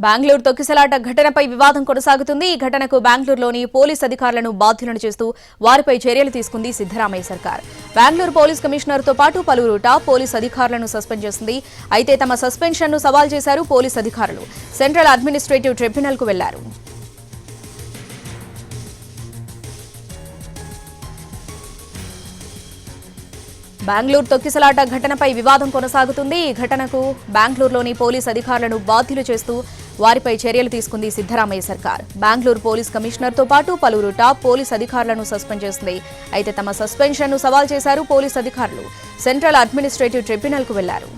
బెంగళూరు తొక్కిసలాట ఘటనపై వివాదం కొనసాగుతుంది. ఈ ఘటనకు బెంగళూరులోని పోలీస్ అధికారులను బాధ్యులను చేస్తూ వారిపై చర్యలు తీసుకుంది సిద్ధరామయ్య సర్కార్. బెంగళూరు పోలీస్ కమిషనర్తో పాటు పలువురు టాప్ పోలీస్ అధికారులను సస్పెండ్ చేసింది. అయితే తమ సస్పెన్షన్ను సవాల్ చేశారు పోలీస్ అధికారులు. సెంట్రల్ అడ్మినిస్ట్రేటివ్ ట్రిబ్యునల్కు వెళ్లారు. బెంగళూరు తొక్కిసలాట ఘటనపై వివాదం కొనసాగుతుంది. ఈ ఘటనకు బెంగళూరులోని పోలీస్ అధికారులను బాధ్యులు చేస్తూ వారిపై చర్యలు తీసుకుంది సిద్ధరామయ్య సర్కార్. బెంగళూరు పోలీస్ కమిషనర్తో పాటు పలువురు టాప్ పోలీస్ అధికారులను సస్పెండ్ చేసింది. అయితే తమ సస్పెన్షన్ను సవాల్ చేశారు పోలీస్ అధికారులు. సెంట్రల్ అడ్మినిస్ట్రేటివ్ ట్రిబ్యునల్కు వెళ్లారు.